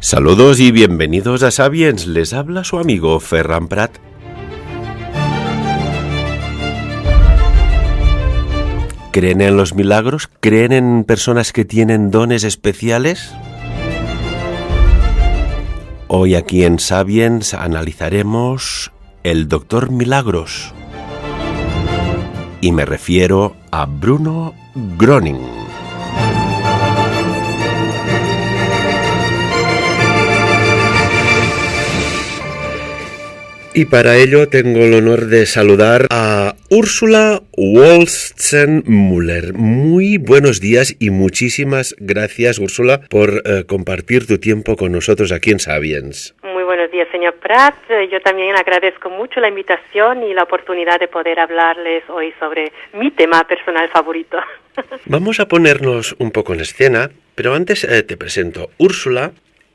Saludos y bienvenidos a Sapiens. Les habla su amigo Ferran Prat. ¿Creen en los milagros? ¿Creen en personas que tienen dones especiales? Hoy aquí en Sapiens analizaremos el Doctor Milagros. Y me refiero a Bruno Groening. Y para ello tengo el honor de saludar a Úrsula Wolstenmüller. Muy buenos días y muchísimas gracias, Úrsula, por compartir tu tiempo con nosotros aquí en Sapiens. Muy buenos días, señor Prat. Yo también agradezco mucho la invitación y la oportunidad de poder hablarles hoy sobre mi tema personal favorito. Vamos a ponernos un poco en escena, pero antes te presento. Úrsula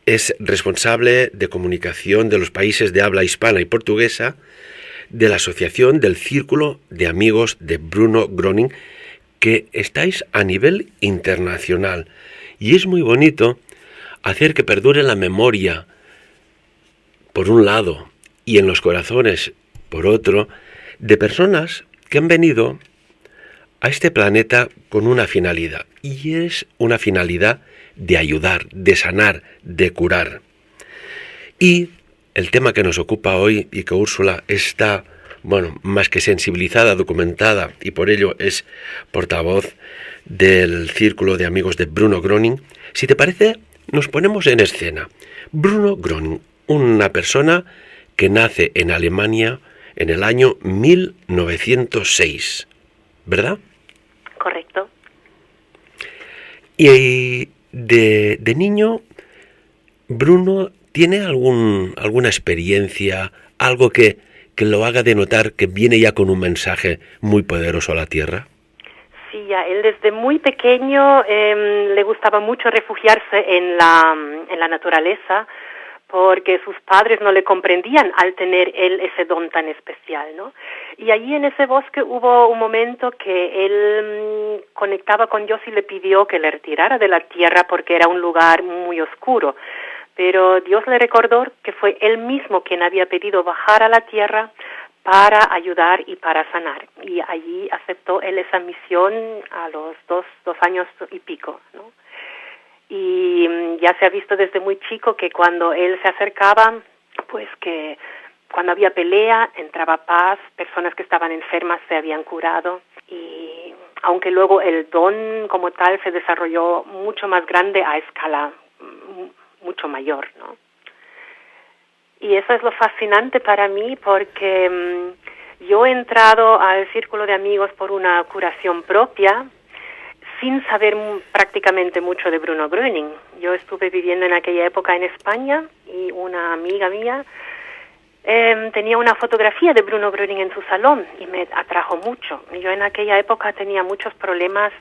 es responsable de comunicación de los países de habla hispana y portuguesa de la Asociación del Círculo de Amigos de Bruno Groening, que estáis a nivel internacional. Y es muy bonito hacer que perdure la memoria, por un lado, y en los corazones, por otro, de personas que han venido a este planeta con una finalidad. Y es una finalidad de ayudar, de sanar, de curar. Y el tema que nos ocupa hoy y que Úrsula está, más que sensibilizada, documentada, y por ello es portavoz del Círculo de Amigos de Bruno Groening. Si te parece, nos ponemos en escena. Bruno Groening, una persona que nace en Alemania en el año 1906, ¿verdad? Correcto. Y de niño, Bruno tiene alguna experiencia, algo que lo haga denotar que viene ya con un mensaje muy poderoso a la Tierra. Sí, ya él desde muy pequeño le gustaba mucho refugiarse en la naturaleza, porque sus padres no le comprendían al tener él ese don tan especial, ¿no? Y allí en ese bosque hubo un momento que él conectaba con Dios y le pidió que le retirara de la tierra porque era un lugar muy oscuro. Pero Dios le recordó que fue él mismo quien había pedido bajar a la tierra para ayudar y para sanar. Y allí aceptó él esa misión a los dos años y pico, ¿no? Y ya se ha visto desde muy chico que cuando él se acercaba, pues que cuando había pelea entraba paz, personas que estaban enfermas se habían curado, y aunque luego el don como tal se desarrolló mucho más grande a escala mucho mayor, ¿no? Y eso es lo fascinante para mí, porque yo he entrado al Círculo de Amigos por una curación propia, sin saber prácticamente mucho de Bruno Groening. Yo estuve viviendo en aquella época en España y una amiga mía tenía una fotografía de Bruno Groening en su salón y me atrajo mucho. Yo en aquella época tenía muchos problemas,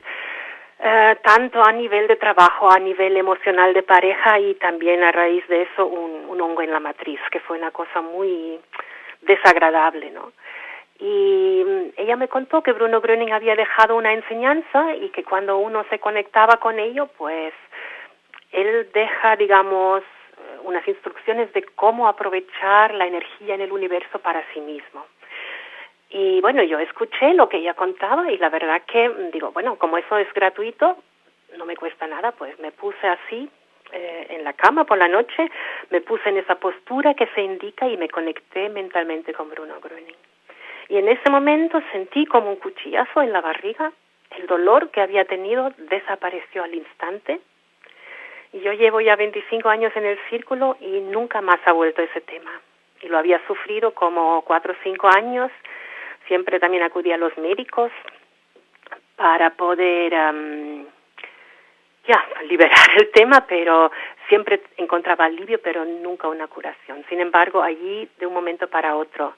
tanto a nivel de trabajo, a nivel emocional de pareja, y también a raíz de eso un hongo en la matriz, que fue una cosa muy desagradable, ¿no? Y ella me contó que Bruno Groening había dejado una enseñanza y que cuando uno se conectaba con ello, pues él deja, digamos, unas instrucciones de cómo aprovechar la energía en el universo para sí mismo. Y bueno, yo escuché lo que ella contaba y la verdad que digo, como eso es gratuito, no me cuesta nada, pues me puse así en la cama por la noche, me puse en esa postura que se indica y me conecté mentalmente con Bruno Groening. Y en ese momento sentí como un cuchillazo en la barriga, el dolor que había tenido desapareció al instante. Y yo llevo ya 25 años en el círculo y nunca más ha vuelto ese tema. Y lo había sufrido como 4 o 5 años, siempre también acudí a los médicos para poder liberar el tema, pero siempre encontraba alivio, pero nunca una curación. Sin embargo, allí de un momento para otro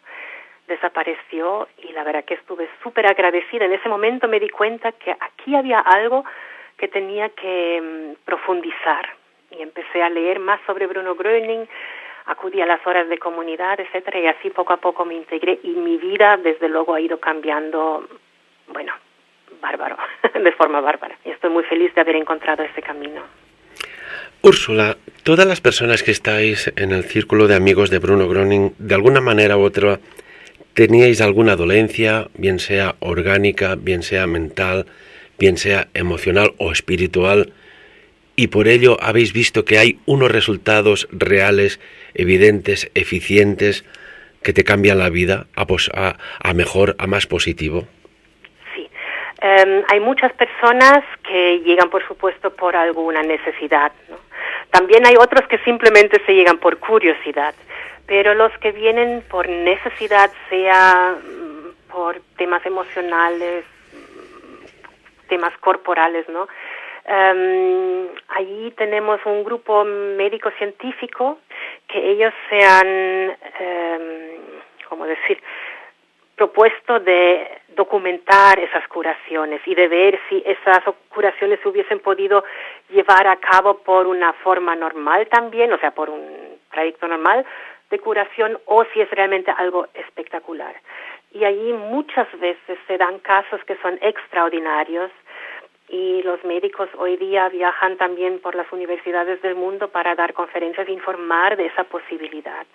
desapareció y la verdad que estuve súper agradecida. En ese momento me di cuenta que aquí había algo que tenía que profundizar y empecé a leer más sobre Bruno Groening, acudí a las horas de comunidad, etcétera, y así poco a poco me integré y mi vida desde luego ha ido cambiando, bárbaro, de forma bárbara. Y estoy muy feliz de haber encontrado ese camino. Úrsula, todas las personas que estáis en el círculo de amigos de Bruno Gröning, de alguna manera u otra, teníais alguna dolencia, bien sea orgánica, bien sea mental, bien sea emocional o espiritual, y por ello habéis visto que hay unos resultados reales, evidentes, eficientes, que te cambian la vida a mejor, a más positivo. Sí. Hay muchas personas que llegan, por supuesto, por alguna necesidad, ¿no? También hay otros que simplemente se llegan por curiosidad, pero los que vienen por necesidad, sea por temas emocionales, temas corporales, ¿no? Allí tenemos un grupo médico-científico que ellos se han, ¿cómo decir?, propuesto de documentar esas curaciones y de ver si esas curaciones se hubiesen podido llevar a cabo por una forma normal también, o sea, por un trayecto normal de curación, o si es realmente algo espectacular. Y allí muchas veces se dan casos que son extraordinarios, y los médicos hoy día viajan también por las universidades del mundo para dar conferencias e informar de esa posibilidad.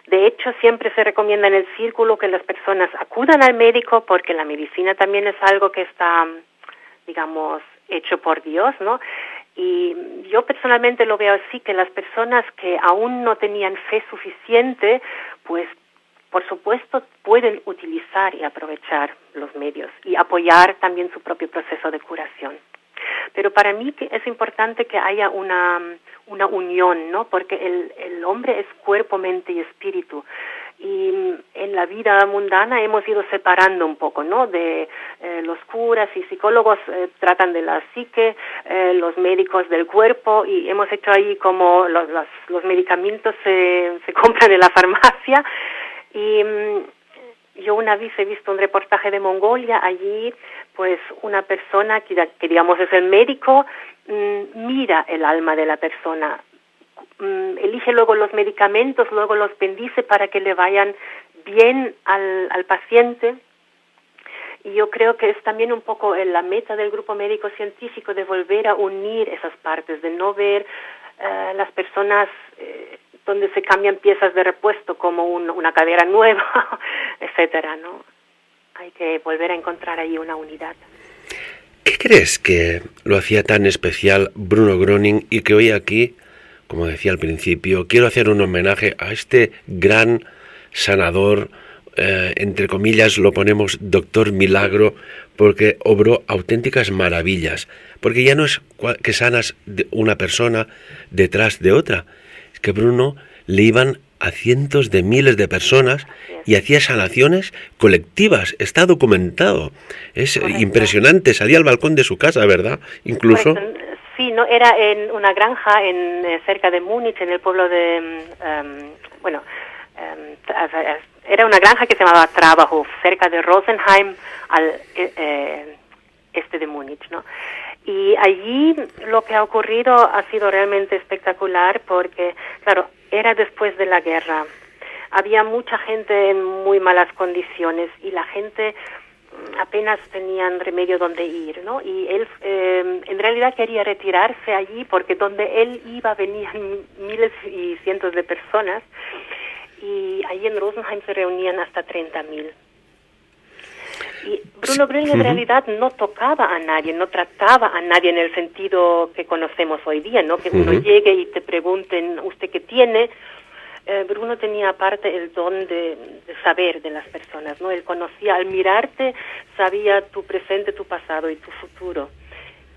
De hecho, siempre se recomienda en el círculo que las personas acudan al médico, porque la medicina también es algo que está, digamos, hecho por Dios, ¿no? Y yo personalmente lo veo así, que las personas que aún no tenían fe suficiente, pues por supuesto pueden utilizar y aprovechar los medios y apoyar también su propio proceso de curación. Pero para mí es importante que haya una unión, ¿no? Porque el hombre es cuerpo, mente y espíritu. Y en la vida mundana hemos ido separando un poco, ¿no? De los curas y psicólogos tratan de la psique, los médicos del cuerpo, y hemos hecho ahí como los medicamentos se compran en la farmacia. Y yo una vez he visto un reportaje de Mongolia. Allí pues una persona que digamos es el médico, mira el alma de la persona, elige luego los medicamentos, luego los bendice para que le vayan bien al paciente. Y yo creo que es también un poco la meta del grupo médico científico de volver a unir esas partes, de no ver las personas donde se cambian piezas de repuesto como una cadera nueva, etcétera, ¿no? Hay que volver a encontrar ahí una unidad. ¿Qué crees que lo hacía tan especial Bruno Gröning y que hoy aquí, como decía al principio, quiero hacer un homenaje a este gran sanador, entre comillas lo ponemos doctor milagro, porque obró auténticas maravillas, porque ya no es que sanas de una persona detrás de otra, es que Bruno le iban a cientos de miles de personas y hacía sanaciones colectivas, está documentado, es impresionante, salía al balcón de su casa, ¿verdad? Incluso... Sí, no, era en una granja cerca de Múnich, en el pueblo de, era una granja que se llamaba Traberhof, cerca de Rosenheim, al este de Múnich, ¿no? Y allí lo que ha ocurrido ha sido realmente espectacular porque, claro, era después de la guerra. Había mucha gente en muy malas condiciones y la gente apenas tenían remedio donde ir, ¿no? Y él en realidad quería retirarse allí porque donde él iba venían miles y cientos de personas y allí en Rosenheim se reunían hasta 30.000. Y Bruno Gröning en realidad no tocaba a nadie, no trataba a nadie en el sentido que conocemos hoy día, ¿no? Que uno llegue y te pregunten, ¿usted qué tiene? Bruno tenía aparte el don de saber de las personas, ¿no? Él conocía, al mirarte, sabía tu presente, tu pasado y tu futuro.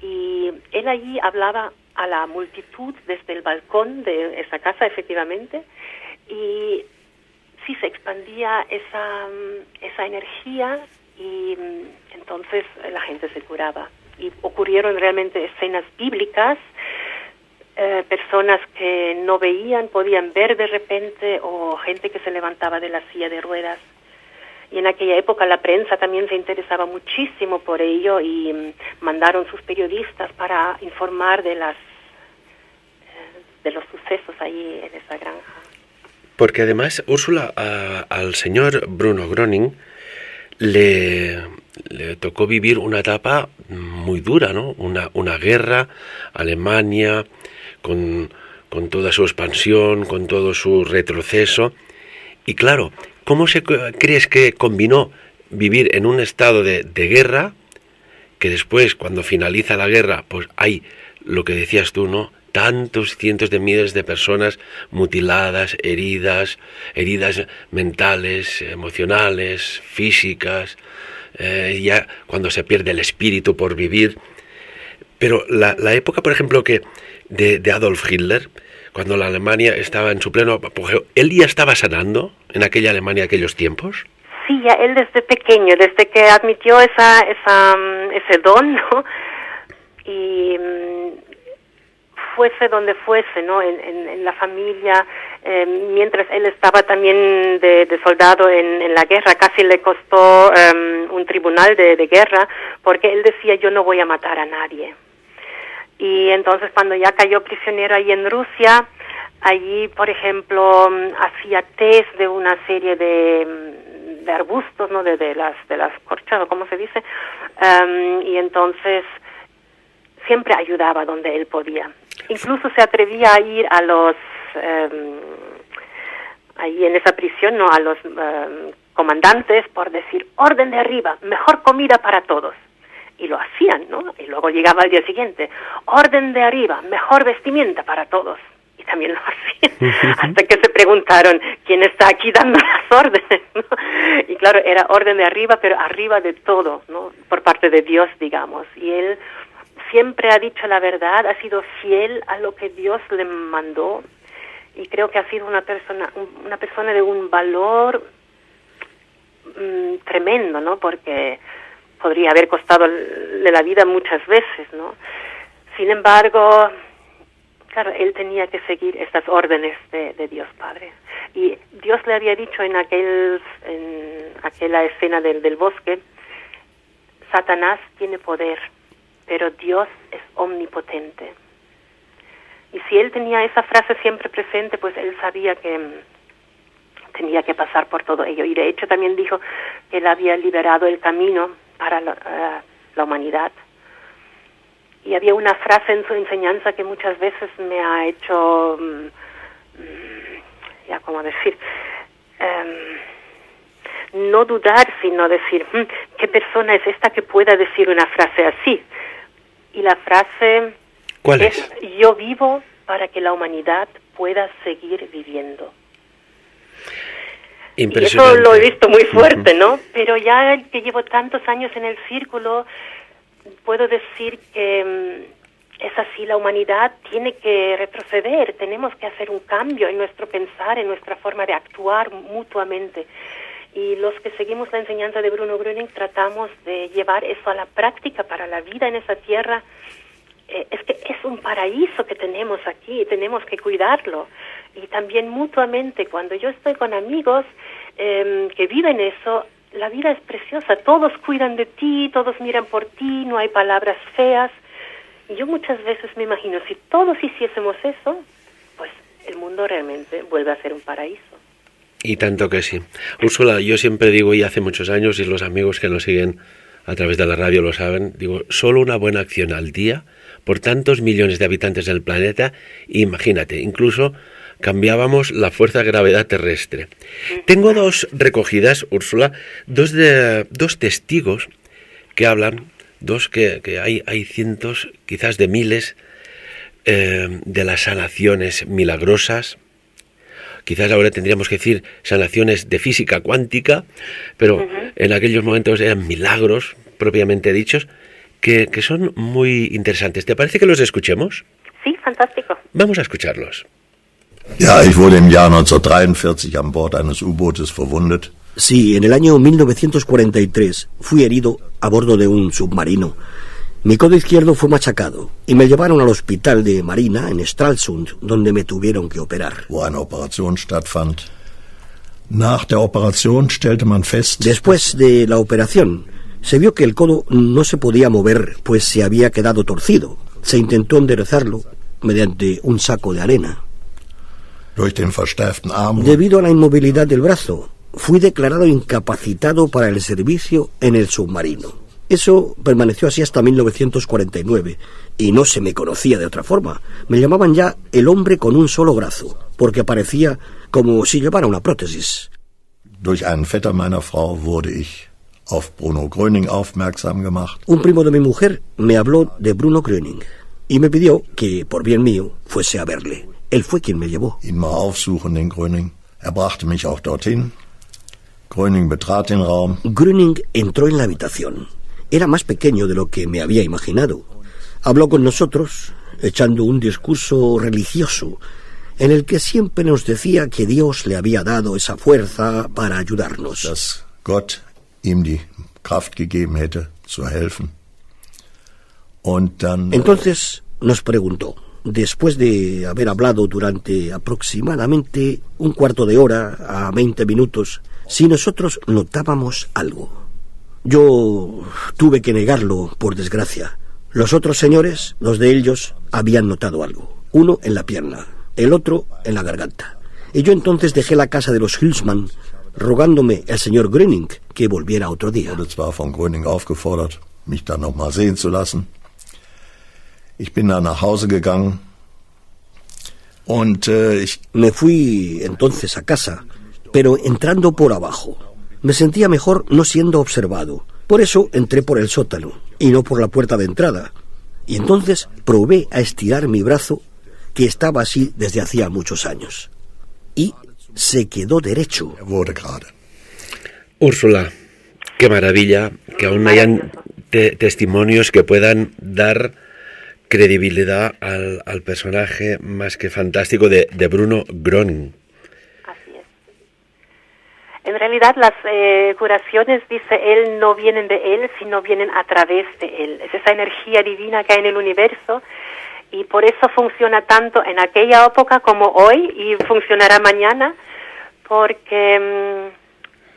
Y él allí hablaba a la multitud desde el balcón de esa casa, efectivamente, y sí se expandía esa energía y entonces la gente se curaba. Y ocurrieron realmente escenas bíblicas, personas que no veían, podían ver de repente, o gente que se levantaba de la silla de ruedas. Y en aquella época la prensa también se interesaba muchísimo por ello y mandaron sus periodistas para informar de los sucesos allí en esa granja. Porque además, Úrsula, al señor Bruno Gröning le tocó vivir una etapa muy dura, ¿no? Una guerra, Alemania, con toda su expansión, con todo su retroceso. Y claro, ¿cómo crees que combinó vivir en un estado de guerra, que después, cuando finaliza la guerra, pues hay lo que decías tú, ¿no? Tantos cientos de miles de personas mutiladas, heridas mentales, emocionales, físicas, ya cuando se pierde el espíritu por vivir. Pero la época, por ejemplo, de Adolf Hitler, cuando la Alemania estaba en su pleno apogeo, ¿él ya estaba sanando en aquella Alemania de aquellos tiempos? Sí, ya él desde pequeño, desde que admitió ese don, ¿no? Y fuese donde fuese, ¿no? En la familia, mientras él estaba también de soldado en la guerra, casi le costó un tribunal de guerra, porque él decía, yo no voy a matar a nadie. Y entonces cuando ya cayó prisionero ahí en Rusia, allí, por ejemplo, hacía test de una serie de arbustos, ¿no? De las corchas, ¿cómo se dice? Y entonces siempre ayudaba donde él podía. Incluso se atrevía a ir a los, ahí en esa prisión, ¿no? A los comandantes por decir, orden de arriba, mejor comida para todos. Y lo hacían, ¿no? Y luego llegaba al día siguiente, orden de arriba, mejor vestimenta para todos. Y también lo hacían, hasta que se preguntaron, ¿quién está aquí dando las órdenes? ¿No? Y claro, era orden de arriba, pero arriba de todo, ¿no? Por parte de Dios, digamos. Y él siempre ha dicho la verdad, ha sido fiel a lo que Dios le mandó, y creo que ha sido una persona de un valor tremendo, ¿no? Porque podría haber costado la vida muchas veces, ¿no? Sin embargo, claro, él tenía que seguir estas órdenes de Dios Padre. Y Dios le había dicho en aquella escena del bosque, Satanás tiene poder, pero Dios es omnipotente. Y si él tenía esa frase siempre presente, pues él sabía que tenía que pasar por todo ello. Y de hecho también dijo que él había liberado el camino para la humanidad. Y había una frase en su enseñanza que muchas veces me ha hecho, ¿cómo decir? No dudar, sino decir, ¿qué persona es esta que pueda decir una frase así? Y la frase ¿cuál es? Yo vivo para que la humanidad pueda seguir viviendo. Y eso lo he visto muy fuerte, ¿no? Pero ya que llevo tantos años en el círculo, puedo decir que es así, la humanidad tiene que retroceder, tenemos que hacer un cambio en nuestro pensar, en nuestra forma de actuar mutuamente. Y los que seguimos la enseñanza de Bruno Gröning tratamos de llevar eso a la práctica para la vida en esa tierra. Es que es un paraíso que tenemos aquí, tenemos que cuidarlo. Y también mutuamente, cuando yo estoy con amigos que viven eso, la vida es preciosa, todos cuidan de ti, todos miran por ti, no hay palabras feas. Y yo muchas veces me imagino, si todos hiciésemos eso, pues el mundo realmente vuelve a ser un paraíso. Y tanto que sí. Úrsula, yo siempre digo, y hace muchos años, y los amigos que nos siguen a través de la radio lo saben, digo, solo una buena acción al día por tantos millones de habitantes del planeta, imagínate, incluso cambiábamos la fuerza de gravedad terrestre. Tengo dos recogidas, Úrsula, dos testigos que hablan, que hay cientos, quizás de miles, de las sanaciones milagrosas. Quizás ahora tendríamos que decir sanaciones de física cuántica, pero en aquellos momentos eran milagros propiamente dichos, que son muy interesantes. ¿Te parece que los escuchemos? Sí, fantástico. Vamos a escucharlos. Ja, ich wurde im Jahr 1943 an Bord eines U-Bootes verwundet. Sí, en el año 1943 fui herido a bordo de un submarino. Mi codo izquierdo fue machacado y me llevaron al hospital de Marina en Stralsund, donde me tuvieron que operar. Wo eine Operation stattfand. Nach der Operation stellte man fest... Después de la operación, se vio que el codo no se podía mover, pues se había quedado torcido. Se intentó enderezarlo mediante un saco de arena. Durch den verstärkten Arm... Debido a la inmovilidad del brazo, fui declarado incapacitado para el servicio en el submarino. Eso permaneció así hasta 1949, y no se me conocía de otra forma. Me llamaban ya el hombre con un solo brazo, porque parecía como si llevara una prótesis. Durch einen Vetter meiner Frau wurde ich auf Bruno Gröning aufmerksam gemacht. Un primo de mi mujer me habló de Bruno Gröning y me pidió que, por bien mío, fuese a verle. Él fue quien me llevó. Ihn mal aufsuchen, den Gröning. Brachte mich auch dorthin. Gröning betrat den Raum. Gröning entró en la habitación. Era más pequeño de lo que me había imaginado. Habló con nosotros, echando un discurso religioso, en el que siempre nos decía que Dios le había dado esa fuerza para ayudarnos. Dass Gott ihm die Kraft gegeben hätte, zu helfen. Und dann... Entonces nos preguntó, después de haber hablado durante aproximadamente un cuarto de hora a 20 minutos, si nosotros notábamos algo. Yo tuve que negarlo, por desgracia. Los otros señores, dos de ellos, habían notado algo. Uno en la pierna, el otro en la garganta. Y yo entonces dejé la casa de los Hülsmann, rogándome el señor Gröning que volviera otro día. Wurde zwar von Gröning aufgefordert, mich dann noch mal sehen zu lassen. Ich bin dann nach Hause gegangen und Me fui entonces a casa, pero entrando por abajo. Me sentía mejor no siendo observado. Por eso entré por el sótano y no por la puerta de entrada. Y entonces probé a estirar mi brazo, que estaba así desde hacía muchos años. Y se quedó derecho. wurde gerade. Úrsula, qué maravilla que aún hayan testimonios que puedan dar credibilidad al personaje más que fantástico de Bruno Gröning. Así es. En realidad las curaciones, dice él, no vienen de él, sino vienen a través de él. Es esa energía divina que hay en el universo y por eso funciona tanto en aquella época como hoy y funcionará mañana, porque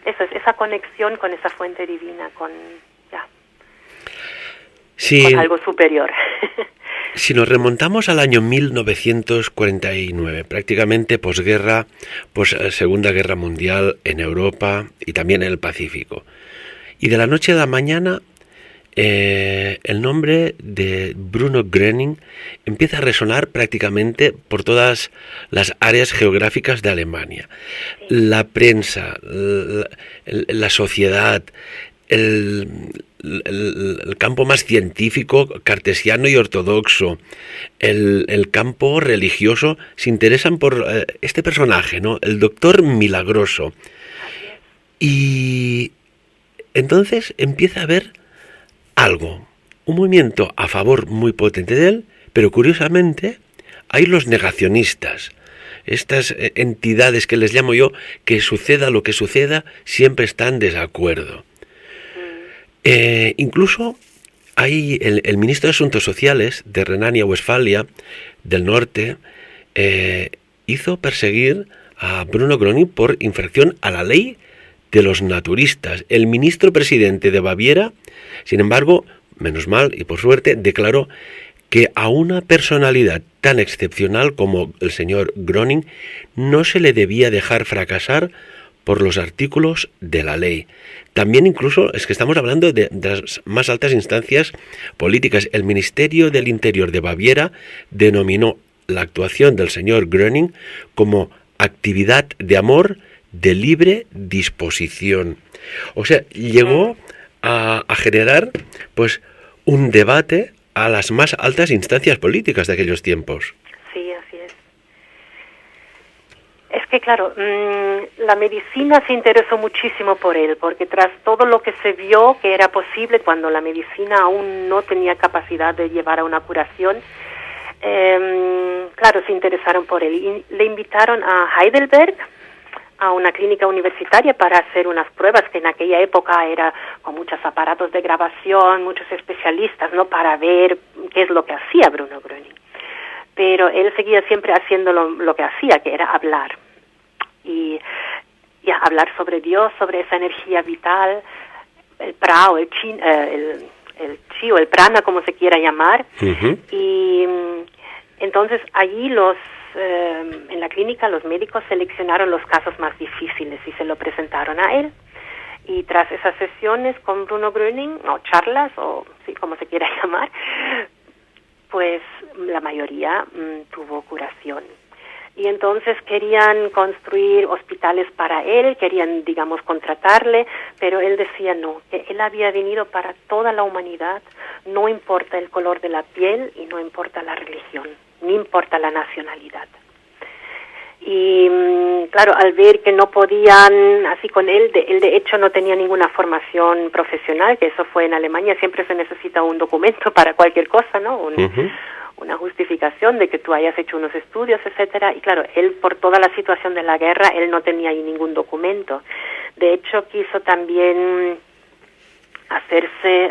eso es esa conexión con esa fuente divina, con algo superior. Si nos remontamos al año 1949, prácticamente posguerra, Segunda Guerra Mundial en Europa y también en el Pacífico, y de la noche a la mañana el nombre de Bruno Gröning empieza a resonar prácticamente por todas las áreas geográficas de Alemania. La prensa, la sociedad, el campo más científico, cartesiano y ortodoxo, el campo religioso, se interesan por este personaje, ¿no? El doctor milagroso. Y entonces empieza a haber algo, un movimiento a favor muy potente de él, pero curiosamente hay los negacionistas, estas entidades que les llamo yo, que suceda lo que suceda, siempre están en desacuerdo. Incluso hay el ministro de Asuntos Sociales de Renania-Westfalia del Norte hizo perseguir a Bruno Gröning por infracción a la ley de los naturistas. El ministro presidente de Baviera, sin embargo, menos mal y por suerte, declaró que a una personalidad tan excepcional como el señor Gröning no se le debía dejar fracasar por los artículos de la ley. También incluso es que estamos hablando de las más altas instancias políticas. El Ministerio del Interior de Baviera denominó la actuación del señor Gröning como actividad de amor de libre disposición. O sea, llegó a generar pues un debate a las más altas instancias políticas de aquellos tiempos. Sí, así es. Es que claro, la medicina se interesó muchísimo por él, porque tras todo lo que se vio que era posible cuando la medicina aún no tenía capacidad de llevar a una curación, claro, se interesaron por él y le invitaron a Heidelberg, a una clínica universitaria, para hacer unas pruebas que en aquella época era con muchos aparatos de grabación, muchos especialistas, ¿no?, para ver qué es lo que hacía Bruno Gröning. Pero él seguía siempre haciendo lo que hacía, que era hablar. Y hablar sobre Dios, sobre esa energía vital, el prao, el chi o el prana, como se quiera llamar. Uh-huh. Y entonces allí en la clínica los médicos seleccionaron los casos más difíciles y se lo presentaron a él. Y tras esas sesiones con Bruno Gröning, o charlas, o sí, como se quiera llamar, pues la mayoría tuvo curación. Y entonces querían construir hospitales para él, querían, digamos, contratarle, pero él decía no, que él había venido para toda la humanidad, no importa el color de la piel y no importa la religión, ni importa la nacionalidad. Y claro, al ver que no podían, así con él de hecho no tenía ninguna formación profesional, que eso fue en Alemania, siempre se necesita un documento para cualquier cosa, ¿no? Una justificación de que tú hayas hecho unos estudios, etcétera. Y claro, él por toda la situación de la guerra, él no tenía ahí ningún documento. De hecho, quiso también hacerse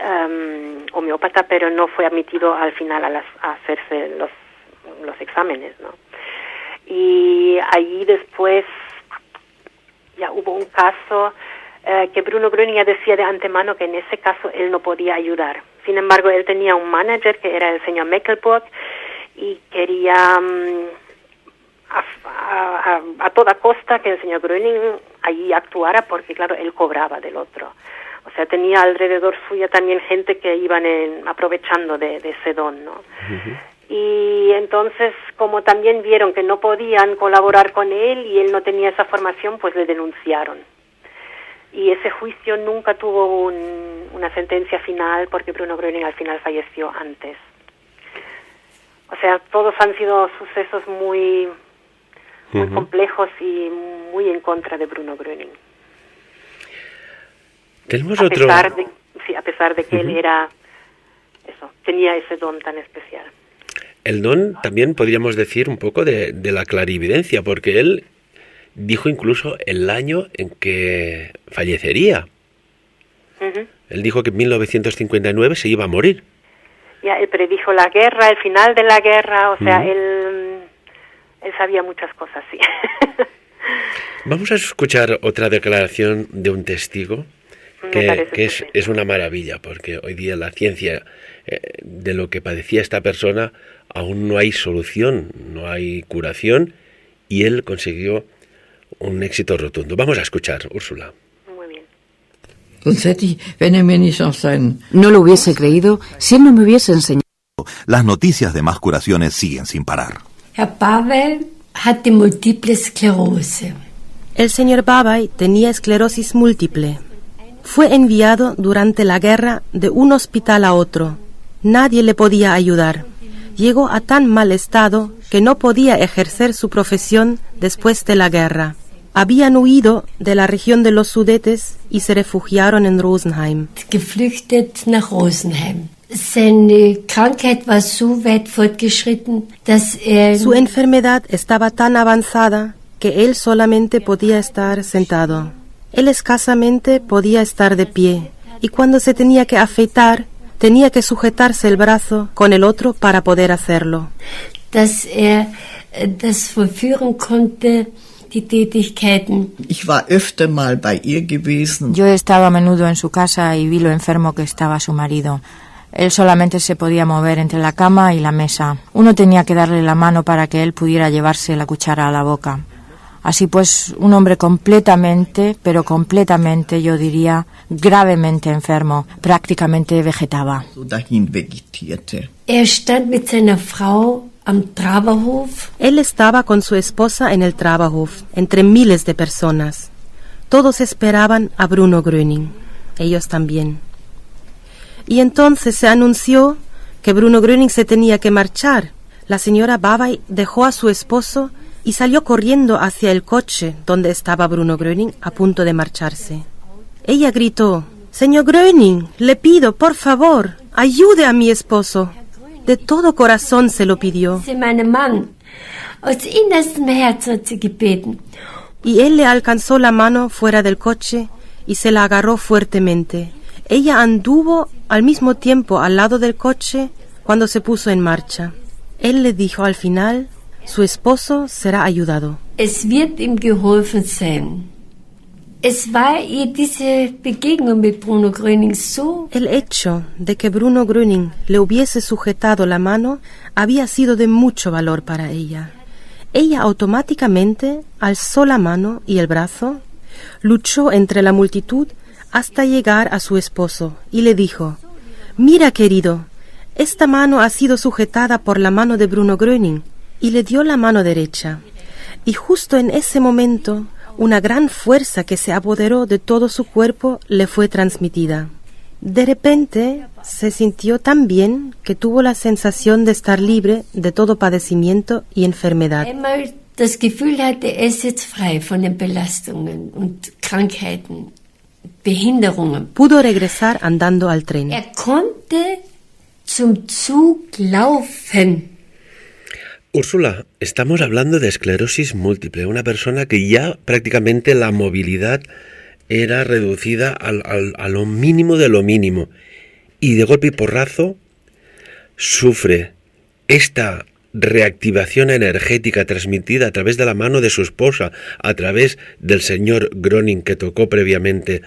homeópata, pero no fue admitido al final a hacerse los exámenes, ¿no? Y allí después ya hubo un caso que Bruno Gröning ya decía de antemano que en ese caso él no podía ayudar. Sin embargo, él tenía un manager que era el señor Mecklenburg y quería a toda costa que el señor Gröning allí actuara porque, claro, él cobraba del otro. O sea, tenía alrededor suya también gente que iban aprovechando de ese don, ¿no? Y entonces, como también vieron que no podían colaborar con él y él no tenía esa formación, pues le denunciaron. Y ese juicio nunca tuvo una sentencia final porque Bruno Gröning al final falleció antes. O sea, todos han sido sucesos muy complejos y muy en contra de Bruno Gröning. Tenemos a pesar de que él tenía ese don tan especial. El don también podríamos decir un poco de la clarividencia, porque él dijo incluso el año en que fallecería. Él dijo que en 1959 se iba a morir. Ya, él predijo la guerra, el final de la guerra, o sea, él sabía muchas cosas, sí. Vamos a escuchar otra declaración de un testigo que es una maravilla, porque hoy día la ciencia de lo que padecía esta persona aún no hay solución, no hay curación, y él consiguió un éxito rotundo. Vamos a escuchar, Úrsula. Muy bien. No lo hubiese creído si él no me hubiese enseñado. Las noticias de más curaciones siguen sin parar. Herr Babel hatte multiple esclerose. El señor Babay tenía esclerosis múltiple. Fue enviado durante la guerra de un hospital a otro. Nadie le podía ayudar. Llegó a tan mal estado que no podía ejercer su profesión después de la guerra. Habían huido de la región de los Sudetes y se refugiaron en Rosenheim. Geflüchtet nach Rosenheim. Seine Krankheit war so weit fortgeschritten, dass Su enfermedad estaba tan avanzada que él solamente podía estar sentado. Él escasamente podía estar de pie, y cuando se tenía que afeitar, tenía que sujetarse el brazo con el otro para poder hacerlo. Dass das vollführen konnte, die Tätigkeiten. Ich war öfter mal bei ihr gewesen. Yo he estado a menudo en su casa y vi lo enfermo que estaba su marido. Él solamente se podía mover entre la cama y la mesa. Uno tenía que darle la mano para que él pudiera llevarse la cuchara a la boca. Así pues, un hombre completamente, pero completamente, yo diría, gravemente enfermo, prácticamente vegetaba. Stand mit seiner Frau am Traberhof. Él estaba con su esposa en el Traberhof, entre miles de personas. Todos esperaban a Bruno Gröning, ellos también. Y entonces se anunció que Bruno Gröning se tenía que marchar. La señora Babay dejó a su esposo y salió corriendo hacia el coche donde estaba Bruno Gröning a punto de marcharse. Ella gritó: «Señor Gröning, le pido, por favor, ayude a mi esposo». De todo corazón se lo pidió. Y él le alcanzó la mano fuera del coche y se la agarró fuertemente. Ella anduvo al mismo tiempo al lado del coche cuando se puso en marcha. Él le dijo al final: su esposo será ayudado. Es wird ihm geholfen sein. Es war ihr diese Begegnung mit Bruno Gröning so. El hecho de que Bruno Gröning le hubiese sujetado la mano había sido de mucho valor para ella. Ella automáticamente alzó la mano y el brazo, luchó entre la multitud hasta llegar a su esposo, y le dijo: «Mira, querido, esta mano ha sido sujetada por la mano de Bruno Gröning», y le dio la mano derecha. Y justo en ese momento, una gran fuerza que se apoderó de todo su cuerpo le fue transmitida. De repente, se sintió tan bien que tuvo la sensación de estar libre de todo padecimiento y enfermedad. Einmal das Gefühl hatte, er ist jetzt frei von den Belastungen und Krankheiten, Behinderungen. Pudo regresar andando al tren. Er konnte zum Zug laufen. Úrsula, estamos hablando de esclerosis múltiple, una persona que ya prácticamente la movilidad era reducida a lo mínimo de lo mínimo, y de golpe y porrazo sufre esta reactivación energética transmitida a través de la mano de su esposa, a través del señor Gröning que tocó previamente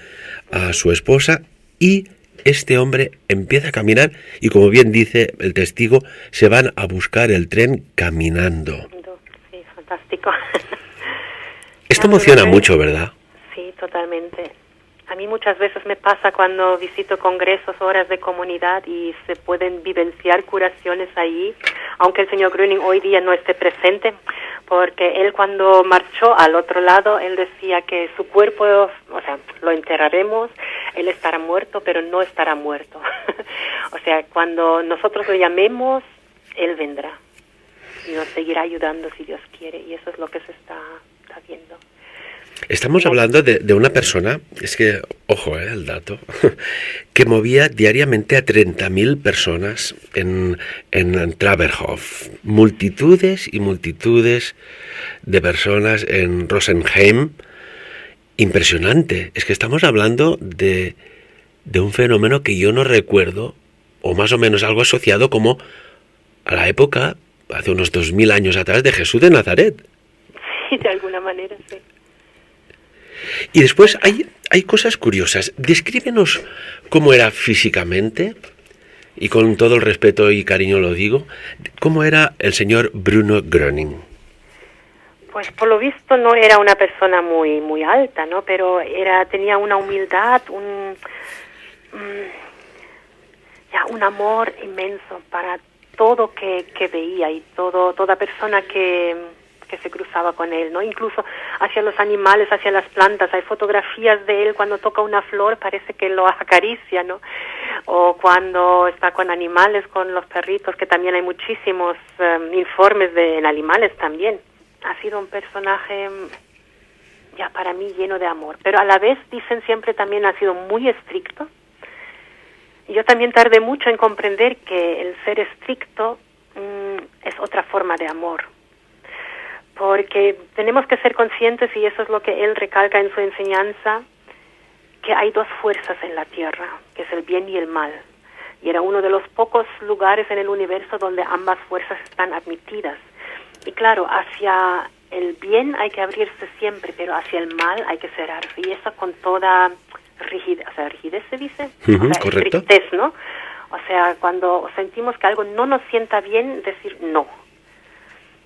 a su esposa, y este hombre empieza a caminar y, como bien dice el testigo, se van a buscar el tren caminando. Sí, fantástico. Esto emociona mucho, ¿verdad? Sí, totalmente. A mí muchas veces me pasa cuando visito congresos, horas de comunidad, y se pueden vivenciar curaciones ahí, aunque el señor Gröning hoy día no esté presente, porque él, cuando marchó al otro lado, él decía que su cuerpo, o sea, lo enterraremos, él estará muerto, pero no estará muerto. O sea, cuando nosotros lo llamemos, él vendrá y nos seguirá ayudando si Dios quiere, y eso es lo que se está viendo. Estamos hablando de una persona, es que, ojo, el dato, que movía diariamente a 30.000 personas en Traberhof. Multitudes y multitudes de personas en Rosenheim. Impresionante. Es que estamos hablando de un fenómeno que yo no recuerdo, o más o menos algo asociado como a la época, hace unos 2000 años atrás, de Jesús de Nazaret. Sí, de alguna manera, sí. Y después hay cosas curiosas. Descríbenos cómo era físicamente, y con todo el respeto y cariño lo digo, cómo era el señor Bruno Gröning. Pues por lo visto no era una persona muy alta, ¿no? Pero tenía una humildad, un amor inmenso para todo que veía, y toda persona que se cruzaba con él, ¿no? Incluso hacia los animales, hacia las plantas. Hay fotografías de él cuando toca una flor, parece que lo acaricia, ¿no? O cuando está con animales, con los perritos, que también hay muchísimos informes en animales también. Ha sido un personaje, ya para mí, lleno de amor. Pero a la vez, dicen siempre, también ha sido muy estricto. Y yo también tardé mucho en comprender que el ser estricto es otra forma de amor. Porque tenemos que ser conscientes, y eso es lo que él recalca en su enseñanza, que hay dos fuerzas en la tierra, que es el bien y el mal. Y era uno de los pocos lugares en el universo donde ambas fuerzas están admitidas. Y claro, hacia el bien hay que abrirse siempre, pero hacia el mal hay que cerrarse. Y eso con toda rigidez, o sea, rigidez se dice, o sea, correcto. estrictez, ¿no? O sea, cuando sentimos que algo no nos sienta bien, decir no.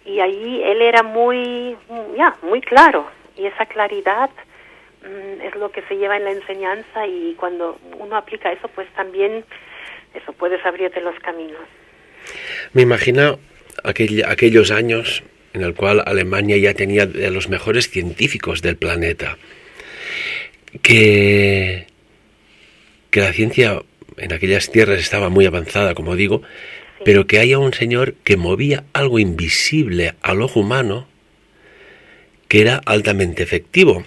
Y ahí él era muy claro, y esa claridad es lo que se lleva en la enseñanza, y cuando uno aplica eso, pues también eso, puedes abrirte los caminos. Me imagino aquellos años en el cual Alemania ya tenía de los mejores científicos del planeta, que la ciencia en aquellas tierras estaba muy avanzada, como digo, sí, pero que haya un señor que movía algo invisible al ojo humano, que era altamente efectivo.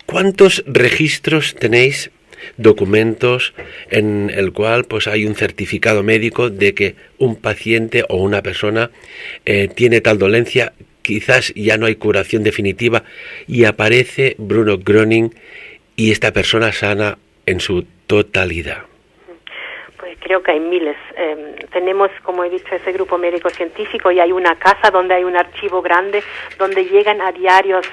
¿Cuántos registros tenéis, documentos en el cual pues hay un certificado médico de que un paciente o una persona tiene tal dolencia, quizás ya no hay curación definitiva, y aparece Bruno Gröning y esta persona sana en su totalidad? Pues creo que hay miles. Tenemos, como he dicho, ese grupo médico científico, y hay una casa donde hay un archivo grande donde llegan a diarios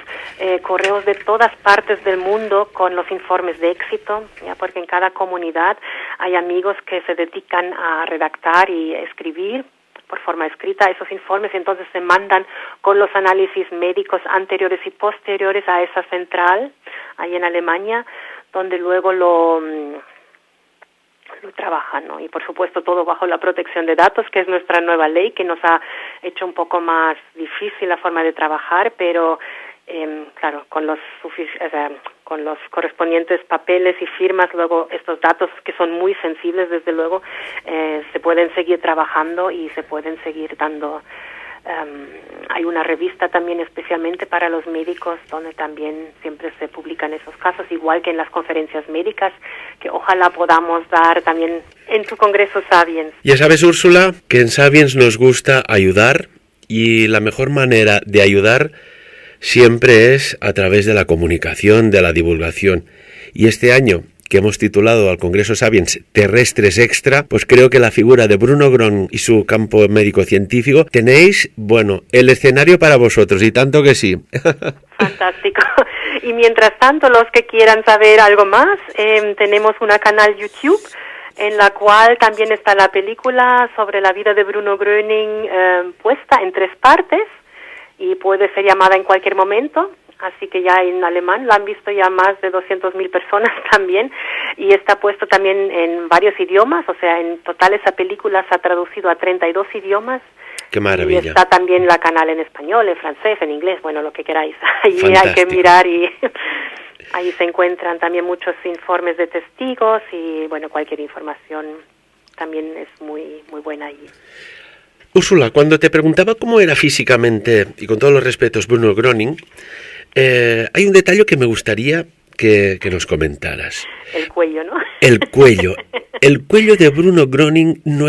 correos de todas partes del mundo con los informes de éxito, ya, porque en cada comunidad hay amigos que se dedican a redactar y escribir por forma escrita esos informes, y entonces se mandan con los análisis médicos anteriores y posteriores a esa central ahí en Alemania, donde luego lo trabajan, ¿no? Y por supuesto todo bajo la protección de datos, que es nuestra nueva ley, que nos ha hecho un poco más difícil la forma de trabajar, pero claro, con los correspondientes papeles y firmas, luego estos datos que son muy sensibles, desde luego, se pueden seguir trabajando y se pueden seguir dando. Hay una revista también especialmente para los médicos donde también siempre se publican esos casos, igual que en las conferencias médicas, que ojalá podamos dar también en tu Congreso Sapiens. Ya sabes, Úrsula, que en Sapiens nos gusta ayudar, y la mejor manera de ayudar siempre es a través de la comunicación, de la divulgación. Y este año, que hemos titulado al Congreso Sapiens Terrestres Extra, pues creo que la figura de Bruno Groning y su campo médico-científico, tenéis, bueno, el escenario para vosotros, y tanto que sí. Fantástico. Y mientras tanto, los que quieran saber algo más, tenemos una canal YouTube en la cual también está la película sobre la vida de Bruno Groning puesta en 3 partes, y puede ser llamada en cualquier momento. Así que ya en alemán la han visto ya más de 200.000 personas también, y está puesto también en varios idiomas, o sea, en total esa película se ha traducido a 32 idiomas. ¡Qué maravilla! Y está también la canal en español, en francés, en inglés, bueno, lo que queráis. Ahí Fantástico. hay que mirar, y ahí se encuentran también muchos informes de testigos, y bueno, cualquier información también es muy, muy buena allí. Úrsula, cuando te preguntaba cómo era físicamente, y con todos los respetos, Bruno Groning, hay un detalle que me gustaría que nos comentaras. El cuello, ¿no? El cuello. El cuello de Bruno Groning no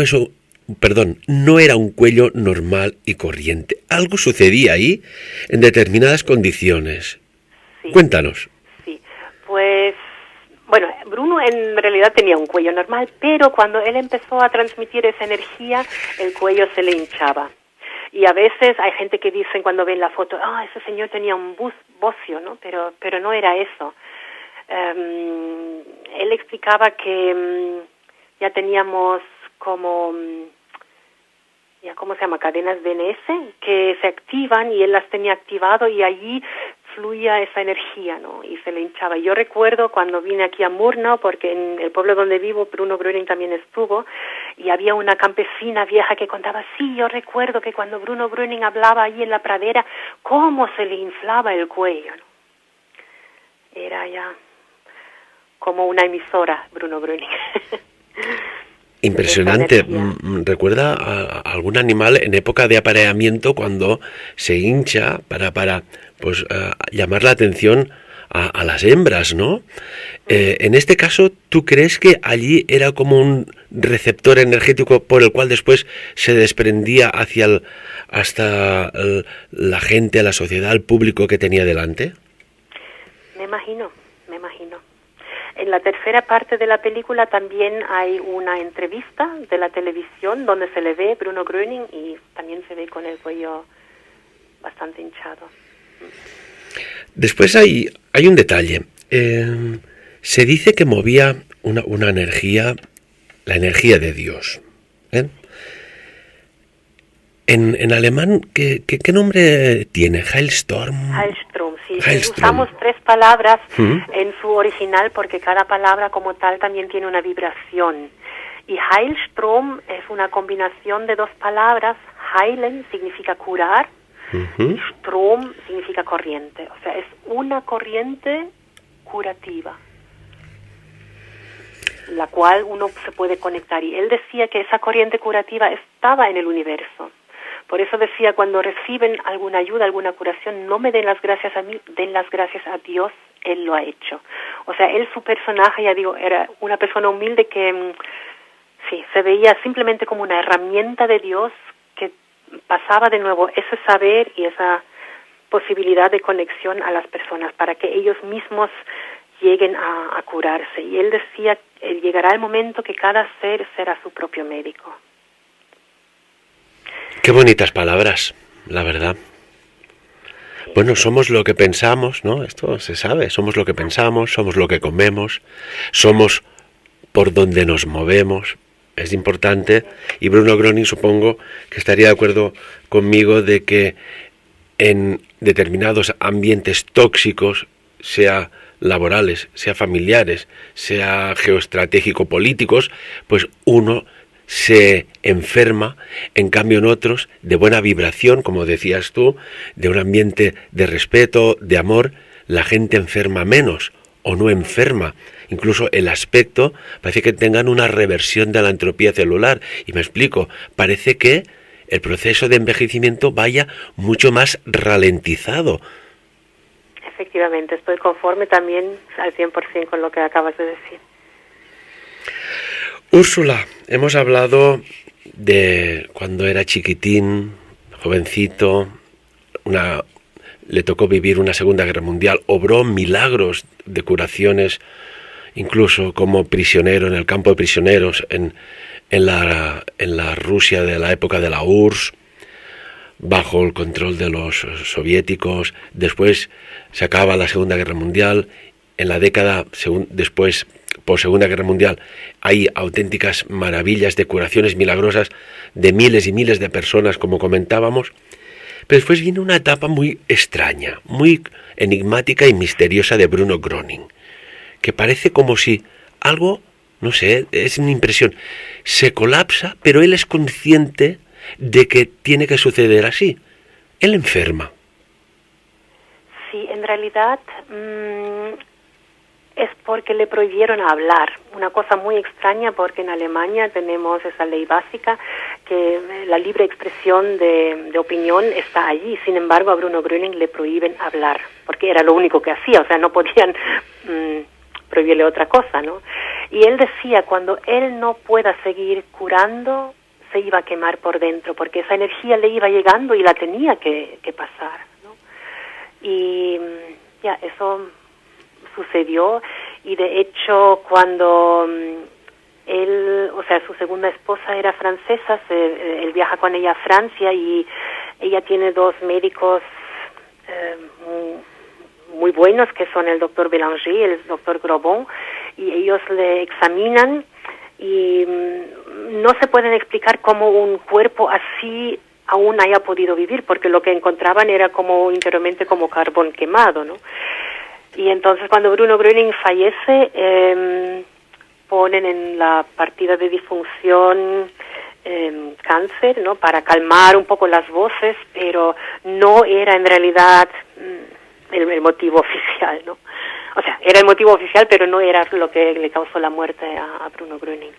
era un cuello normal y corriente. Algo sucedía ahí en determinadas condiciones. Sí. Cuéntanos. Sí, pues, bueno, Bruno en realidad tenía un cuello normal, pero cuando él empezó a transmitir esa energía, el cuello se le hinchaba. Y a veces hay gente que dicen cuando ven la foto, ese señor tenía un bocio, ¿no? Pero no era eso. Él explicaba que ya teníamos como, ¿cómo se llama? Cadenas DNS que se activan, y él las tenía activado, y allí fluía esa energía, ¿no? Y se le hinchaba. Yo recuerdo cuando vine aquí a Murnau, porque en el pueblo donde vivo Bruno Groning también estuvo, y había una campesina vieja que contaba, sí, yo recuerdo que cuando Bruno Groning hablaba allí en la pradera, cómo se le inflaba el cuello, ¿no? Era ya como una emisora, Bruno Groning. Impresionante. Recuerda a algún animal en época de apareamiento cuando se hincha para llamar la atención a las hembras, ¿no? En este caso, ¿tú crees que allí era como un receptor energético por el cual después se desprendía hasta la gente, la sociedad, el público que tenía delante? Me imagino. En la tercera parte de la película también hay una entrevista de la televisión donde se le ve Bruno Groning, y también se ve con el cuello bastante hinchado. Después hay un detalle. Se dice que movía una energía, la energía de Dios. En alemán, ¿qué nombre tiene? Heilstrom. Heilstrom, sí. Usamos 3 palabras en su original porque cada palabra como tal también tiene una vibración. Y Heilstrom es una combinación de 2 palabras. Heilen significa curar, y Strom significa corriente. O sea, es una corriente curativa, la cual uno se puede conectar. Y él decía que esa corriente curativa estaba en el universo. Por eso decía, cuando reciben alguna ayuda, alguna curación, no me den las gracias a mí, den las gracias a Dios, Él lo ha hecho. O sea, él, su personaje, ya digo, era una persona humilde que, sí, se veía simplemente como una herramienta de Dios que pasaba de nuevo ese saber y esa posibilidad de conexión a las personas para que ellos mismos lleguen a curarse. Y él decía, llegará el momento que cada ser será su propio médico. Qué bonitas palabras, la verdad. Bueno, somos lo que pensamos, ¿no? Esto se sabe. Somos lo que pensamos, somos lo que comemos, somos por donde nos movemos. Es importante. Y Bruno Groning supongo que estaría de acuerdo conmigo de que en determinados ambientes tóxicos sea laborales, sea familiares, sea geoestratégico-políticos, pues uno se enferma, en cambio en otros, de buena vibración, como decías tú, de un ambiente de respeto, de amor, la gente enferma menos o no enferma. Incluso el aspecto parece que tengan una reversión de la entropía celular. Y me explico, parece que el proceso de envejecimiento vaya mucho más ralentizado. Efectivamente, estoy conforme también al 100% con lo que acabas de decir. Úrsula, hemos hablado de cuando era chiquitín, jovencito, le tocó vivir una Segunda Guerra Mundial, obró milagros de curaciones, incluso como prisionero en el campo de prisioneros en la Rusia de la época de la URSS, bajo el control de los soviéticos. Después se acaba la Segunda Guerra Mundial. En la década después, por Segunda Guerra Mundial, hay auténticas maravillas de curaciones milagrosas de miles y miles de personas, como comentábamos. Pero después viene una etapa muy extraña, muy enigmática y misteriosa de Bruno Gröning, que parece como si algo, no sé, es una impresión, se colapsa, pero él es consciente de que tiene que suceder así. Él enferma. Sí, en realidad es porque le prohibieron hablar. Una cosa muy extraña, porque en Alemania tenemos esa ley básica que la libre expresión de opinión está allí. Sin embargo, a Bruno Gröning le prohíben hablar, porque era lo único que hacía, o sea, no podían prohibirle otra cosa, ¿no? Y él decía, cuando él no pueda seguir curando, se iba a quemar por dentro, porque esa energía le iba llegando y la tenía que pasar, ¿no? Y ya, eso sucedió. Y de hecho, cuando él, o sea, su segunda esposa era francesa, él viaja con ella a Francia y ella tiene dos médicos muy buenos, que son el doctor Bélanger y el doctor Grobon, y ellos le examinan y no se pueden explicar cómo un cuerpo así aún haya podido vivir, porque lo que encontraban era como interiormente como carbón quemado, ¿no? Y entonces cuando Bruno Gröning fallece, ponen en la partida de difunción cáncer, ¿no?, para calmar un poco las voces, pero no era en realidad el motivo oficial, ¿no? O sea, era el motivo oficial, pero no era lo que le causó la muerte a Bruno Gröning.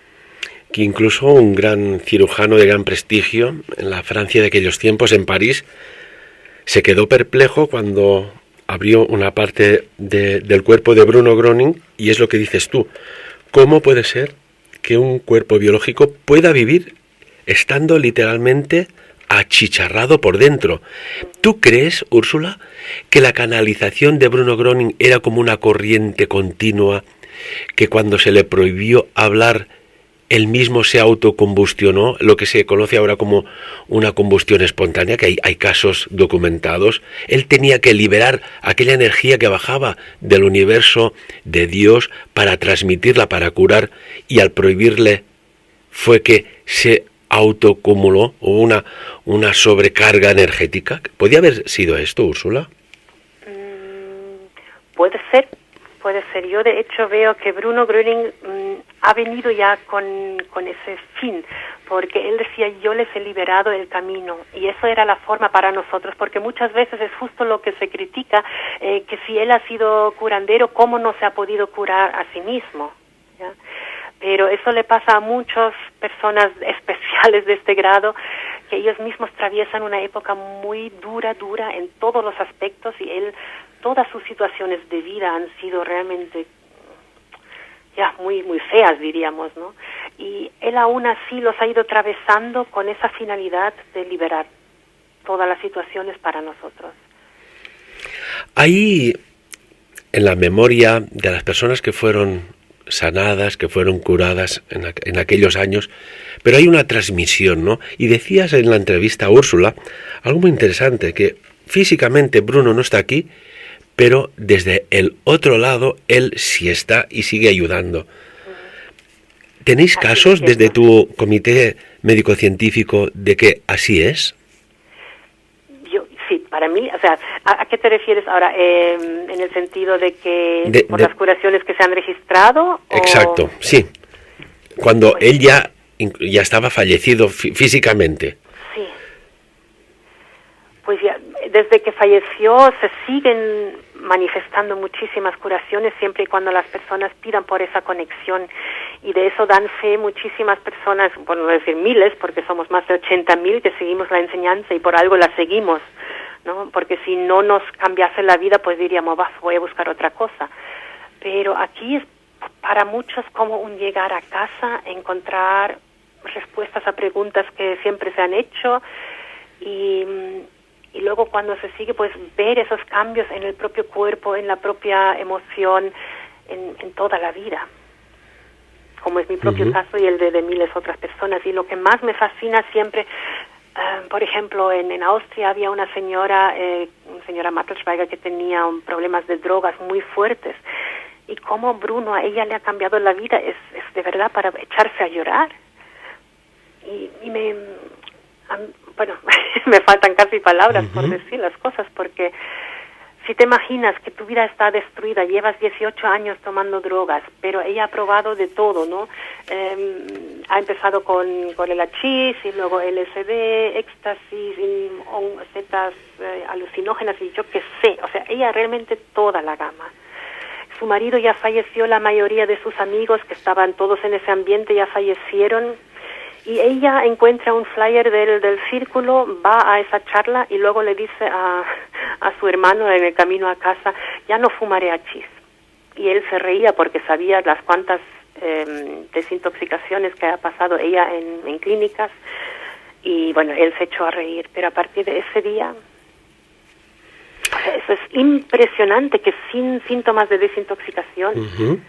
Que incluso un gran cirujano de gran prestigio en la Francia de aquellos tiempos, en París, se quedó perplejo cuando abrió una parte del cuerpo de Bruno Gröning, y es lo que dices tú. ¿Cómo puede ser que un cuerpo biológico pueda vivir estando literalmente achicharrado por dentro? ¿Tú crees, Úrsula, que la canalización de Bruno Gröning era como una corriente continua, que cuando se le prohibió hablar, él mismo se autocombustionó, lo que se conoce ahora como una combustión espontánea, que hay casos documentados? Él tenía que liberar aquella energía que bajaba del universo de Dios para transmitirla, para curar, y al prohibirle fue que se autocumuló una sobrecarga energética. ¿Podía haber sido esto, Úrsula? Puede ser. Yo de hecho veo que Bruno Gröning ha venido ya con ese fin, porque él decía, yo les he liberado el camino, y eso era la forma para nosotros, porque muchas veces es justo lo que se critica, que si él ha sido curandero, ¿cómo no se ha podido curar a sí mismo? ¿Ya? Pero eso le pasa a muchas personas especiales de este grado, que ellos mismos atraviesan una época muy dura en todos los aspectos, y todas sus situaciones de vida han sido realmente ya muy feas, diríamos, ¿no? Y él aún así los ha ido atravesando con esa finalidad de liberar todas las situaciones para nosotros. Hay en la memoria de las personas que fueron sanadas, que fueron curadas en aquellos años, pero hay una transmisión, ¿no? Y decías en la entrevista a Úrsula algo muy interesante, que físicamente Bruno no está aquí, pero desde el otro lado él sí está y sigue ayudando. ¿Tenéis casos desde tu comité médico-científico de que así es? Sí, para mí, o sea, ¿a qué te refieres ahora? ¿En el sentido de que por las curaciones que se han registrado? Exacto, sí. Cuando él ya estaba fallecido físicamente. Sí. Pues ya, desde que falleció se siguen manifestando muchísimas curaciones siempre y cuando las personas pidan por esa conexión, y de eso dan fe muchísimas personas, por no decir miles, porque somos más de 80.000 que seguimos la enseñanza y por algo la seguimos, ¿no? Porque si no nos cambiase la vida, pues diríamos, voy a buscar otra cosa. Pero aquí es para muchos como un llegar a casa, encontrar respuestas a preguntas que siempre se han hecho, y luego cuando se sigue, pues ver esos cambios en el propio cuerpo, en la propia emoción, en toda la vida, como es mi propio caso y el de miles de otras personas. Y lo que más me fascina siempre, por ejemplo, en Austria había una señora Mattelschweiger, que tenía problemas de drogas muy fuertes, y como Bruno a ella le ha cambiado la vida es de verdad para echarse a llorar. Y bueno, me faltan casi palabras por decir las cosas, porque si te imaginas que tu vida está destruida, llevas 18 años tomando drogas, pero ella ha probado de todo, ¿no? Ha empezado con el hachís, y luego LSD, éxtasis, y setas alucinógenas, y yo qué sé, o sea, ella realmente toda la gama. Su marido ya falleció, la mayoría de sus amigos que estaban todos en ese ambiente ya fallecieron, y ella encuentra un flyer del círculo, va a esa charla y luego le dice a su hermano en el camino a casa, ya no fumaré hachís. Y él se reía porque sabía las cuantas desintoxicaciones que ha pasado ella en clínicas, y bueno, él se echó a reír, pero a partir de ese día, eso es impresionante, que sin síntomas de desintoxicación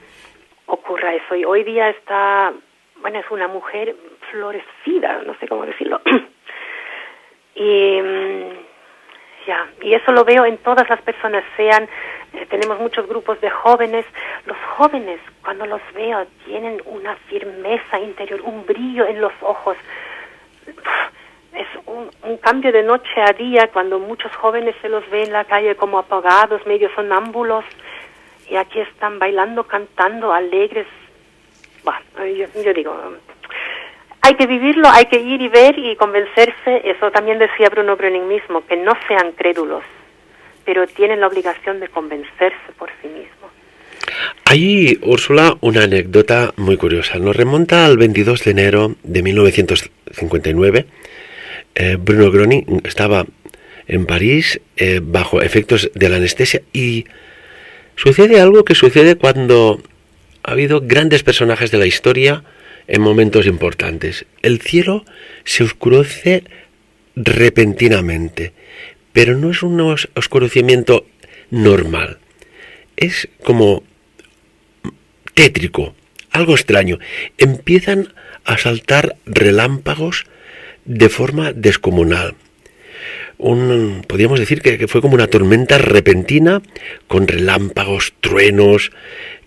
ocurra eso. Y hoy día está, bueno, es una mujer florecida, no sé cómo decirlo. Y eso lo veo en todas las personas, tenemos muchos grupos de jóvenes. Los jóvenes, cuando los veo, tienen una firmeza interior, un brillo en los ojos. Es un cambio de noche a día, cuando muchos jóvenes se los ve en la calle como apagados, medio sonámbulos, y aquí están bailando, cantando, alegres. Bueno, yo digo, hay que vivirlo, hay que ir y ver y convencerse. Eso también decía Bruno Gröning mismo, que no sean crédulos, pero tienen la obligación de convencerse por sí mismos. Hay, Úrsula, una anécdota muy curiosa. Nos remonta al 22 de enero de 1959. Bruno Gröning estaba en París bajo efectos de la anestesia, y sucede algo que sucede cuando ha habido grandes personajes de la historia en momentos importantes. El cielo se oscurece repentinamente, pero no es un oscurecimiento normal. Es como tétrico, algo extraño. Empiezan a saltar relámpagos de forma descomunal. Podríamos decir que fue como una tormenta repentina, con relámpagos, truenos,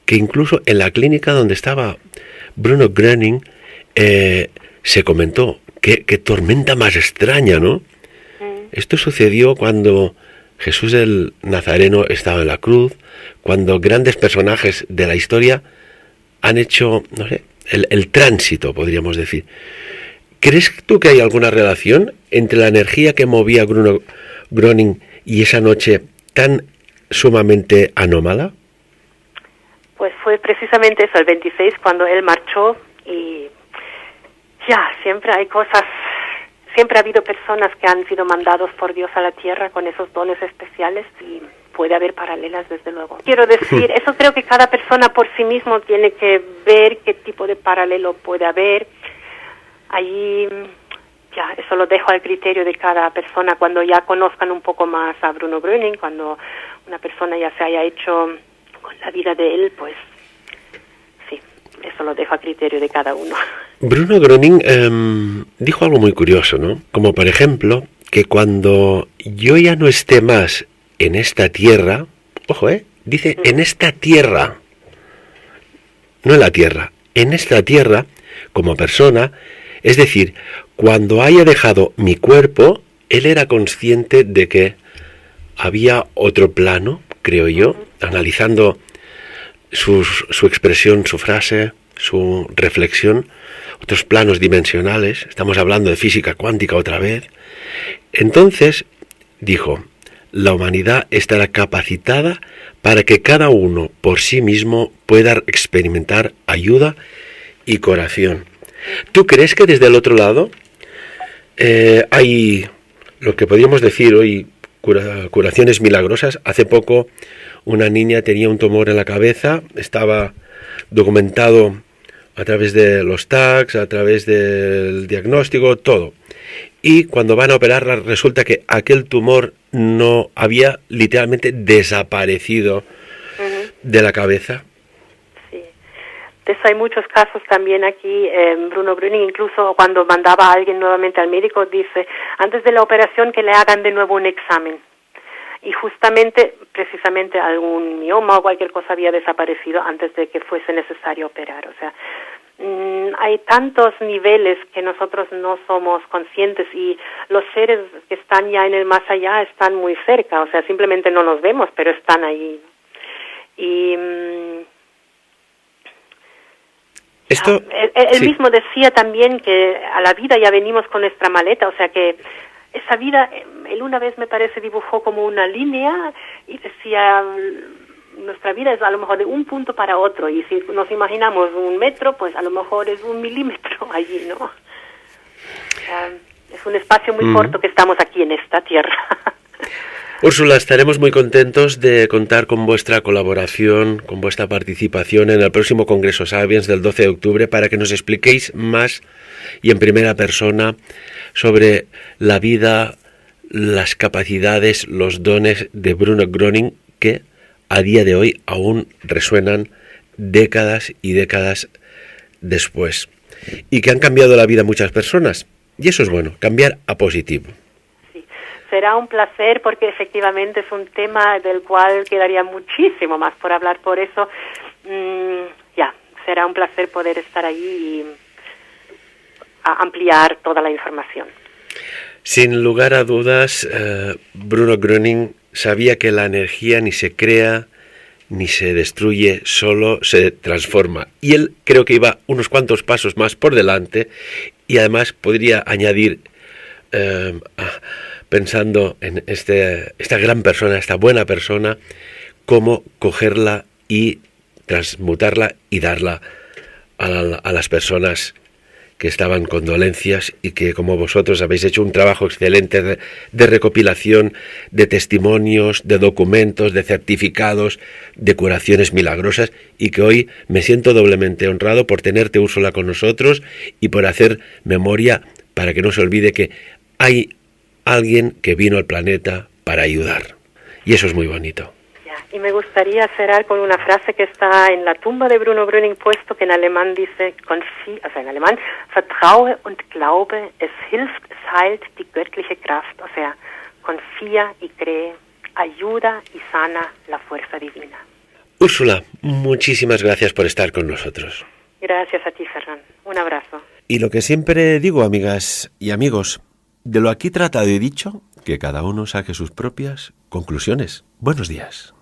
que incluso en la clínica donde estaba Bruno Gröning se comentó qué tormenta más extraña, ¿no? Esto sucedió cuando Jesús el Nazareno estaba en la cruz, cuando grandes personajes de la historia han hecho, no sé, el tránsito, podríamos decir. ¿Crees tú que hay alguna relación entre la energía que movía Bruno Gröning y esa noche tan sumamente anómala? Pues fue precisamente eso, el 26, cuando él marchó, y siempre hay cosas, siempre ha habido personas que han sido mandados por Dios a la tierra con esos dones especiales, y puede haber paralelas, desde luego. Quiero decir, eso creo que cada persona por sí mismo tiene que ver qué tipo de paralelo puede haber. Allí eso lo dejo al criterio de cada persona, cuando ya conozcan un poco más a Bruno Gröning, cuando una persona ya se haya hecho con la vida de él, pues sí, eso lo dejo a criterio de cada uno. Bruno Gröning dijo algo muy curioso, ¿no? Como por ejemplo, que cuando yo ya no esté más en esta tierra, ojo, dice en esta tierra, no en la tierra, en esta tierra, como persona, es decir, cuando haya dejado mi cuerpo, él era consciente de que había otro plano, creo yo, analizando su expresión, su frase, su reflexión, otros planos dimensionales. Estamos hablando de física cuántica otra vez. Entonces dijo: la humanidad estará capacitada para que cada uno por sí mismo pueda experimentar ayuda y curación. ¿Tú crees que desde el otro lado hay lo que podríamos decir hoy curaciones milagrosas? Hace poco una niña tenía un tumor en la cabeza, estaba documentado a través de los tags, a través del diagnóstico, todo. Y cuando van a operarla resulta que aquel tumor no había literalmente desaparecido de la cabeza. Sí. De eso hay muchos casos también aquí. Bruno Gröning, incluso cuando mandaba a alguien nuevamente al médico, dice, antes de la operación que le hagan de nuevo un examen. Y justamente, precisamente, algún mioma o cualquier cosa había desaparecido antes de que fuese necesario operar. O sea, hay tantos niveles que nosotros no somos conscientes, y los seres que están ya en el más allá están muy cerca. O sea, simplemente no los vemos, pero están ahí. Y esto, él sí. mismo decía también que a la vida ya venimos con nuestra maleta, o sea que esa vida, él una vez me parece dibujó como una línea y decía, nuestra vida es a lo mejor de un punto para otro, y si nos imaginamos 1 metro, pues a lo mejor es 1 milímetro allí, ¿no? Es un espacio muy corto que estamos aquí en esta tierra. Úrsula, estaremos muy contentos de contar con vuestra colaboración, con vuestra participación en el próximo Congreso Sapiens del 12 de octubre para que nos expliquéis más y en primera persona sobre la vida, las capacidades, los dones de Bruno Gröning, que a día de hoy aún resuenan décadas y décadas después, y que han cambiado la vida a muchas personas. Y eso es bueno, cambiar a positivo. Será un placer, porque efectivamente es un tema del cual quedaría muchísimo más por hablar. Por eso, será un placer poder estar allí y ampliar toda la información. Sin lugar a dudas, Bruno Gröning sabía que la energía ni se crea ni se destruye, solo se transforma. Y él creo que iba unos cuantos pasos más por delante, y además podría añadir, pensando en esta gran persona, esta buena persona, cómo cogerla y transmutarla y darla a las personas que estaban con dolencias, y que, como vosotros, habéis hecho un trabajo excelente de recopilación de testimonios, de documentos, de certificados, de curaciones milagrosas, y que hoy me siento doblemente honrado por tenerte, Úrsula, con nosotros, y por hacer memoria para que no se olvide que hay alguien que vino al planeta para ayudar. Y eso es muy bonito. Y me gustaría cerrar con una frase que está en la tumba de Bruno Gröning puesto, que en alemán dice, en alemán, vertraue und glaube, es hilft, es heilt die göttliche Kraft. O sea, confía y cree, ayuda y sana la fuerza divina. Úrsula, muchísimas gracias por estar con nosotros. Gracias a ti, Ferran. Un abrazo. Y lo que siempre digo, amigas y amigos, de lo aquí tratado y dicho, que cada uno saque sus propias conclusiones. Buenos días.